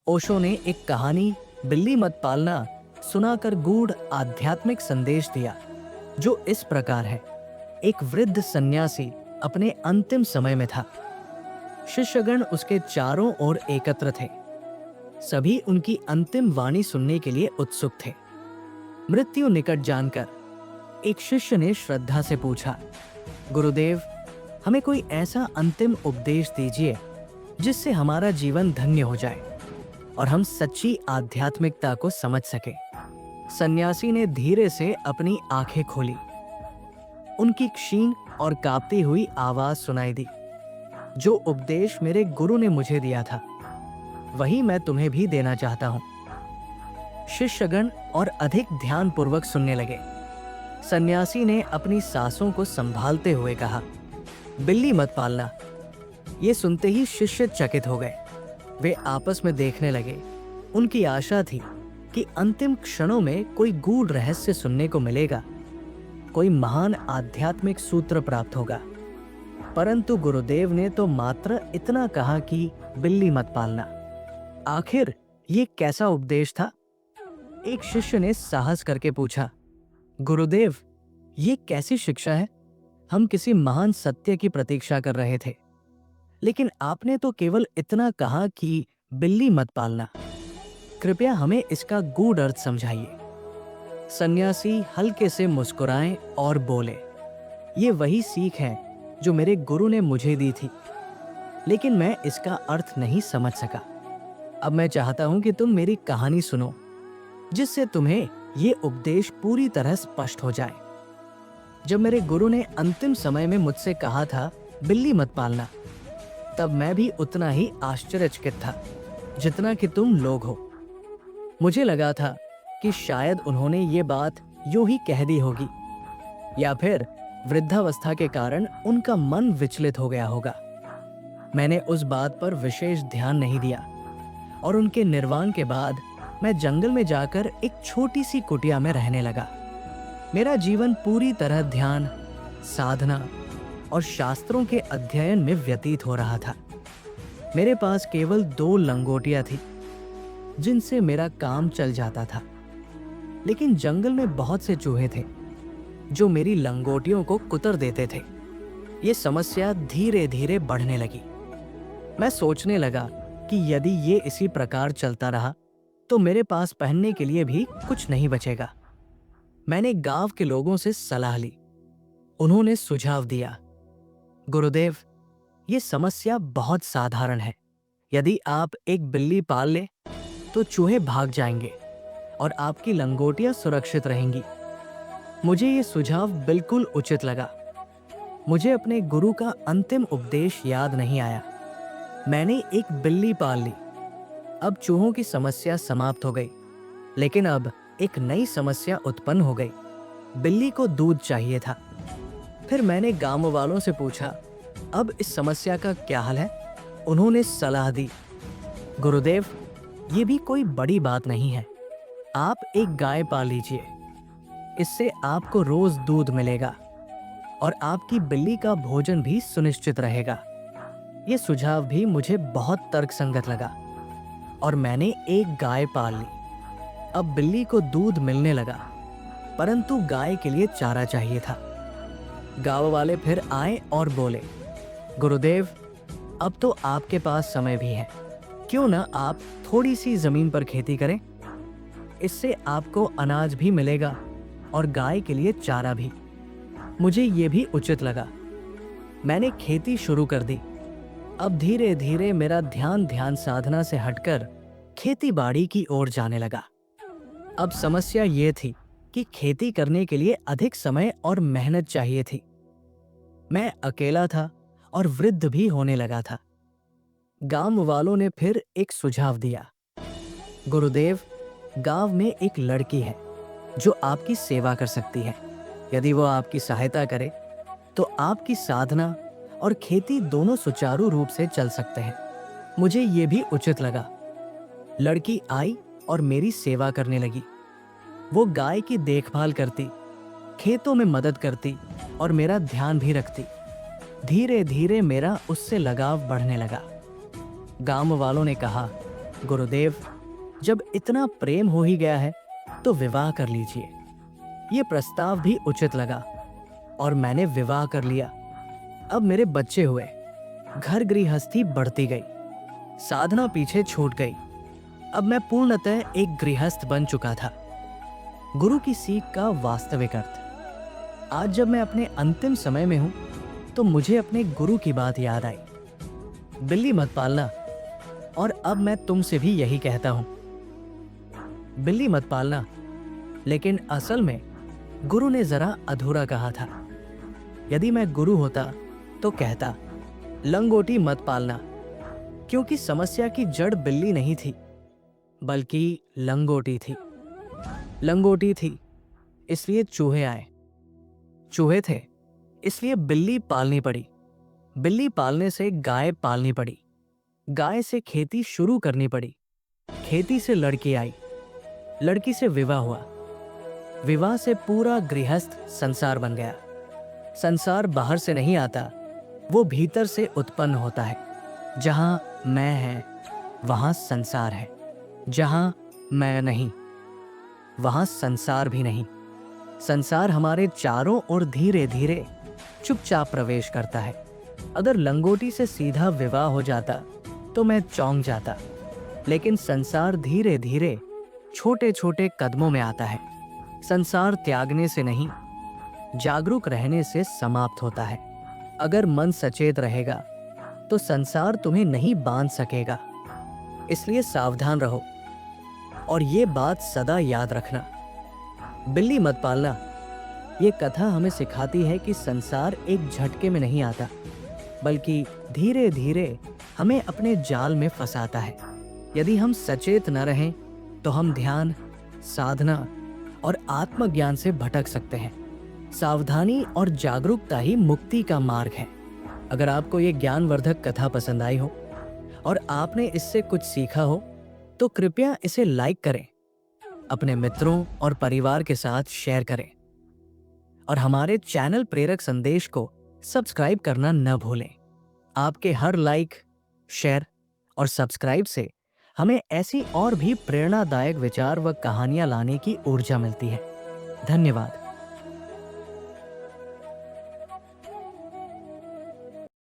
ओशो ने एक कहानी बिल्ली मत पालना सुनाकर गूढ़ आध्यात्मिक संदेश दिया, जो इस प्रकार है। एक वृद्ध सन्यासी अपने अंतिम समय में था। शिष्यगण उसके चारों ओर एकत्र थे। सभी उनकी अंतिम वाणी सुनने के लिए उत्सुक थे। मृत्यु निकट जानकर एक शिष्य ने श्रद्धा से पूछा, गुरुदेव, हमें कोई ऐसा अंतिम उपदेश दीजिए जिससे हमारा जीवन धन्य हो जाए और हम सच्ची आध्यात्मिकता को समझ सके। सन्यासी ने धीरे से अपनी आंखें खोली। उनकी क्षीण और कांपती हुई आवाज सुनाई दी, जो उपदेश मेरे गुरु ने मुझे दिया था वही मैं तुम्हें भी देना चाहता हूं। शिष्यगण और अधिक ध्यानपूर्वक सुनने लगे। सन्यासी ने अपनी सांसों को संभालते हुए कहा, बिल्ली मत पालना। ये सुनते ही शिष्य चकित हो गए। वे आपस में देखने लगे। उनकी आशा थी कि अंतिम क्षणों में कोई गूढ़ रहस्य सुनने को मिलेगा, कोई महान आध्यात्मिक सूत्र प्राप्त होगा। परंतु गुरुदेव ने तो मात्र इतना कहा कि बिल्ली मत पालना। आखिर ये कैसा उपदेश था? एक शिष्य ने साहस करके पूछा, गुरुदेव, ये कैसी शिक्षा है? हम किसी महान सत्य की प्रतीक्षा कर रहे थे, लेकिन आपने तो केवल इतना कहा कि बिल्ली मत पालना। कृपया हमें इसका गूढ़ अर्थ समझाइए। सन्यासी हल्के से मुस्कुराए और बोले, ये वही सीख है जो मेरे गुरु ने मुझे दी थी, लेकिन मैं इसका अर्थ नहीं समझ सका। अब मैं चाहता हूं कि तुम मेरी कहानी सुनो, जिससे तुम्हें ये उपदेश पूरी तरह स्पष्ट हो जाए। जब मेरे गुरु ने अंतिम समय में मुझसे कहा था बिल्ली मत पालना, तब मैं भी उतना ही आश्चर्यचकित था जितना कि तुम लोग हो। मुझे लगा था कि शायद उन्होंने ये बात यूं ही कह दी होगी, या फिर वृद्धावस्था के कारण उनका मन विचलित हो गया होगा। मैंने उस बात पर विशेष ध्यान नहीं दिया और उनके निर्वाण के बाद मैं जंगल में जाकर एक छोटी सी कुटिया में रहने लगा। मेरा जीवन पूरी तरह ध्यान, साधना और शास्त्रों के अध्ययन में व्यतीत हो रहा था। मेरे पास केवल 2 लंगोटियां थी जिनसे मेरा काम चल जाता था, लेकिन जंगल में बहुत से चूहे थे जो मेरी लंगोटियों को कुतर देते थे। ये समस्या धीरे धीरे बढ़ने लगी। मैं सोचने लगा कि यदि ये इसी प्रकार चलता रहा तो मेरे पास पहनने के लिए भी कुछ नहीं बचेगा। मैंने गांव के लोगों से सलाह ली। उन्होंने सुझाव दिया, गुरुदेव, ये समस्या बहुत साधारण है। यदि आप एक बिल्ली पाल ले तो चूहे भाग जाएंगे और आपकी लंगोटियां सुरक्षित रहेंगी। मुझे ये सुझाव बिल्कुल उचित लगा। मुझे अपने गुरु का अंतिम उपदेश याद नहीं आया। मैंने एक बिल्ली पाल ली। अब चूहों की समस्या समाप्त हो गई, लेकिन अब एक नई समस्या उत्पन्न हो गई। बिल्ली को दूध चाहिए था। फिर मैंने गांव वालों से पूछा, अब इस समस्या का क्या हल है? उन्होंने सलाह दी, गुरुदेव, ये भी कोई बड़ी बात नहीं है। आप एक गाय पाल लीजिए। इससे आपको रोज दूध मिलेगा और आपकी बिल्ली का भोजन भी सुनिश्चित रहेगा। ये सुझाव भी मुझे बहुत तर्कसंगत लगा और मैंने एक गाय पाल ली। अब बिल्ली को दूध मिलने लगा, परंतु गाय के लिए चारा चाहिए था। गांव वाले फिर आए और बोले, गुरुदेव, अब तो आपके पास समय भी है, क्यों ना आप थोड़ी सी जमीन पर खेती करें? इससे आपको अनाज भी मिलेगा और गाय के लिए चारा भी। मुझे ये भी उचित लगा। मैंने खेती शुरू कर दी। अब धीरे धीरे मेरा ध्यान साधना से हटकर खेती बाड़ी की ओर जाने लगा। अब समस्या ये थी कि खेती करने के लिए अधिक समय और मेहनत चाहिए थी। मैं अकेला था और वृद्ध भी होने लगा था। गांव वालों ने फिर एक सुझाव दिया, गुरुदेव, गांव में एक लड़की है जो आपकी सेवा कर सकती है। यदि वो आपकी सहायता करे तो आपकी साधना और खेती दोनों सुचारू रूप से चल सकते हैं। मुझे ये भी उचित लगा। लड़की आई और मेरी सेवा करने लगी। वो गाय की देखभाल करती, खेतों में मदद करती और मेरा ध्यान भी रखती। धीरे धीरे मेरा उससे लगाव बढ़ने लगा। गांव वालों ने कहा, गुरुदेव, जब इतना प्रेम हो ही गया है तो विवाह कर लीजिए। ये प्रस्ताव भी उचित लगा और मैंने विवाह कर लिया। अब मेरे बच्चे हुए, घर गृहस्थी बढ़ती गई, साधना पीछे छूट गई। अब मैं पूर्णतः एक गृहस्थ बन चुका था। गुरु की सीख का वास्तविक अर्थ। आज जब मैं अपने अंतिम समय में हूं तो मुझे अपने गुरु की बात याद आई, बिल्ली मत पालना। और अब मैं तुमसे भी यही कहता हूं, बिल्ली मत पालना। लेकिन असल में गुरु ने जरा अधूरा कहा था। यदि मैं गुरु होता तो कहता, लंगोटी मत पालना, क्योंकि समस्या की जड़ बिल्ली नहीं थी बल्कि लंगोटी थी। लंगोटी थी इसलिए चूहे आए, चूहे थे इसलिए बिल्ली पालनी पड़ी, बिल्ली पालने से गाय पालनी पड़ी, गाय से खेती शुरू करनी पड़ी, खेती से लड़की आई, लड़की से विवाह हुआ, विवाह से पूरा गृहस्थ संसार बन गया। संसार बाहर से नहीं आता, वो भीतर से उत्पन्न होता है। जहां मैं है वहां संसार है, जहां मैं नहीं वहां संसार भी नहीं। संसार हमारे चारों ओर धीरे धीरे चुपचाप प्रवेश करता है। अगर लंगोटी से सीधा विवाह हो जाता तो मैं चौंक जाता, लेकिन संसार धीरे धीरे छोटे छोटे कदमों में आता है। संसार त्यागने से नहीं, जागरूक रहने से समाप्त होता है। अगर मन सचेत रहेगा तो संसार तुम्हें नहीं बांध सकेगा। इसलिए सावधान रहो और ये बात सदा याद रखना, बिल्ली मत पालना। ये कथा हमें सिखाती है कि संसार एक झटके में नहीं आता, बल्कि धीरे धीरे हमें अपने जाल में फंसाता है। यदि हम सचेत न रहें तो हम ध्यान, साधना और आत्मज्ञान से भटक सकते हैं। सावधानी और जागरूकता ही मुक्ति का मार्ग है। अगर आपको ये ज्ञानवर्धक कथा पसंद आई हो और आपने इससे कुछ सीखा हो तो कृपया इसे लाइक करें, अपने मित्रों और परिवार के साथ शेयर करें और हमारे चैनल प्रेरक संदेश को सब्सक्राइब करना न भूलें। आपके हर लाइक, शेयर और सब्सक्राइब से हमें ऐसी और भी प्रेरणादायक विचार व कहानियां लाने की ऊर्जा मिलती है। धन्यवाद।